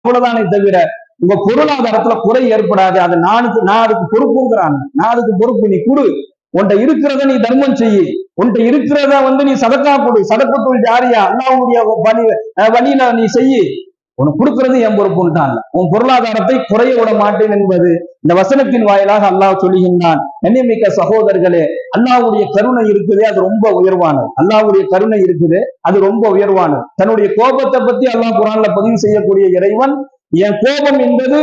அவ்வளவுதானே தவிர உங்க பொருளாதாரத்துல குறை ஏற்படாது. அது நான் அதுக்கு பொறுப்புங்கிறாங்க. நான் அதுக்கு பொறுப்பு. நீ கொடு, உன்கிட்ட இருக்கிறத நீ தர்மம் செய்யு, உன்கிட்ட இருக்கிறத நீ சதக்கா கொடு, சதக்கத்துள் ஜாரியா அல்லாஹ்வுடைய வழியில நீ செய்யு, உனக்கு கொடுக்கிறது என் பொறுப்புன்றாங்க. உன் பொருளாதாரத்தை குறைய விட மாட்டேன் என்பது இந்த வசனத்தின் வாயிலாக அல்லாஹ் சொல்லுகின்றான். கண்ணியமிக்க சகோதரர்களே, அல்லாஹ்வுடைய கருணை இருக்குது, அது ரொம்ப உயர்வானது. அல்லாஹ்வுடைய கருணை இருக்குது, அது ரொம்ப உயர்வானது. தன்னுடைய கோபத்தை பத்தி அல்லாஹ் குர்ஆன்ல பதிவு செய்யக்கூடிய இறைவன், என் கோபம் என்பது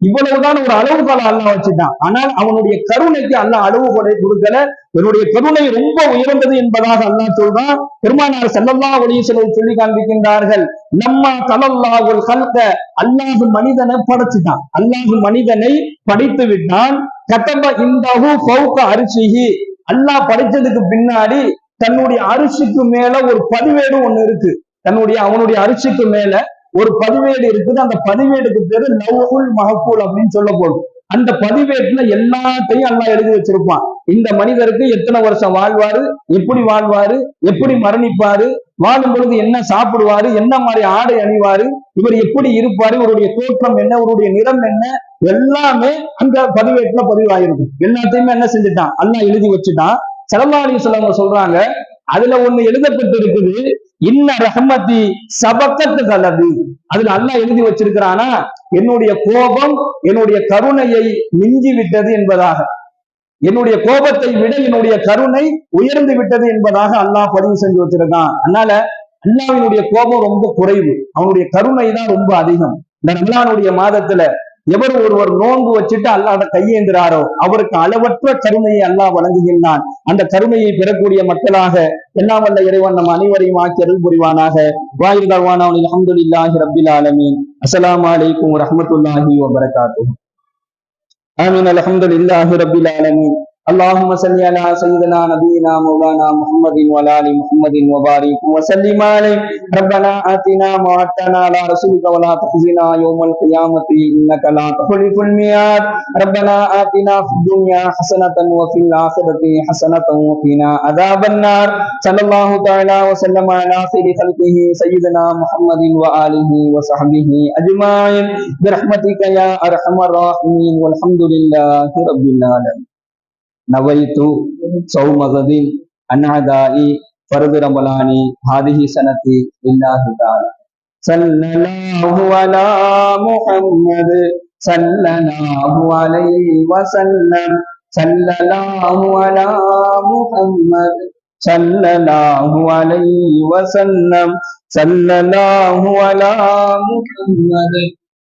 இவ்வளவுதான் ஒரு அளவுகோலை அல்லாஹ் வச்சுட்டான். ஆனால் அவனுடைய கருணைக்கு அல்லாஹ் அளவுகோலை கொடுக்கல. என்னுடைய கருணை ரொம்ப உயர்ந்தது என்பதாக அல்லாஹ் சொல்றான். பெருமானார் ஸல்லல்லாஹு அலைஹி வஸல்லம் சொல்லி காண்பிக்கின்றார்கள், நம்மா தலல்லாஹுல் ஹல்க, அல்லாஹ் மனிதனை படைச்சுட்டான். அல்லாஹ் மனிதனை படைத்து விட்டான். கதப இந்தஹு ஃபௌக அர்ஷிஹி, அல்லாஹ் படைச்சதுக்கு பின்னாடி தன்னுடைய அரிசிக்கு மேல ஒரு பதிவேடு ஒண்ணு இருக்கு. அவனுடைய அரிசிக்கு மேல ஒரு பதிவேடு இருக்குது. அந்த பதிவேடுக்கு பேரு லவ்ஹுல் மஹ்ஃபூல் அப்படின்னு சொல்ல போடும். அந்த பதிவேட்டுல எல்லாத்தையும் அல்லாஹ் எழுதி வச்சிருப்பான். இந்த மனிதருக்கு எத்தனை வருஷம் வாழ்வாரு, எப்படி வாழ்வாரு, எப்படி மரணிப்பாரு, வாழும் பொழுது என்ன சாப்பிடுவாரு, என்ன மாதிரி ஆடை அணிவாரு, இவர் எப்படி இருப்பாரு, இவருடைய தோற்றம் என்ன, இவருடைய நிறம் என்ன, எல்லாமே அந்த பதிவேட்டுல பதிவாயிருக்கும். எல்லாத்தையுமே என்ன செஞ்சுட்டான், அல்லாஹ் எழுதி வச்சுட்டான். ஸல்லல்லாஹு அலைஹி வஸல்லம் சொல்றாங்க, அதுல ஒண்ணு எழுதப்பட்டு இருக்குது, இன்ன ரஹ்மதி சபக்கத்து கலபி. அதுல அல்லாஹ் எழுதி வச்சிருக்கிறானா, என்னுடைய கோபம் என்னுடைய கருணையை மிஞ்சி விட்டது என்பதாக, என்னுடைய கோபத்தை விட என்னுடைய கருணை உயர்ந்து விட்டது என்பதாக அல்லாஹ் பதிவு செஞ்சு வச்சிருக்கான். அதனால அல்லாஹ்வினுடைய கோபம் ரொம்ப குறைவு, அவனுடைய கருணை தான் ரொம்ப அதிகம். இந்த ரமலானுடைய மாதத்துல எவர் ஒருவர் நோன்பு வச்சுட்டு அல்லாஹ் கையேந்திராரோ அவருக்கு அளவற்ற கருணையை அல்லாஹ் வழங்குகின்றான். அந்த கருணையை பெறக்கூடிய மக்களாக எல்லாம் வல்ல இறைவன் நம் அனைவரையும் ஆக்கி அருள் புரிவானாக. வாயிர் தஅவானா அல்ஹம்துலில்லாஹி ரப்பில் ஆலமீன். அஸ்ஸலாமு அலைக்கும் வரஹ்மத்துல்லாஹி வபரகாத்துஹு. ஆமீன். அல்ஹம்துலில்லாஹி ரப்பில் ஆலமீன். اللهم صل على سيدنا نبينا مولانا محمد وعلى ال محمد وبارك وسلم عليه. ربنا آتنا ما وعدتنا على رسولك ولا تخزنا يوم القيامة إنك لا تخلف الميعاد. ربنا آتنا في الدنيا حسنة وفي الآخرة حسنة وقنا عذاب النار. صلى الله تعالى وسلم على خير خلقه سيدنا محمد وآله وصحبه أجمعين برحمتك يا أرحم الراحمين والحمد لله رب العالمين. நவைத்து சௌமகதின் அன்அதாஇ ஃபர்து ரமலானி ஹாதிஹி சனதி லில்லாஹி தஆலா. ஸல்லல்லாஹு அலா முஹம்மத் ஸல்லல்லாஹு அலைஹி வஸல்லம். ஸல்லல்லாஹு அலா முஹம்மத் ஸல்லல்லாஹு அலைஹி வஸல்லம். ஸல்லல்லாஹு அலா முஹம்மத்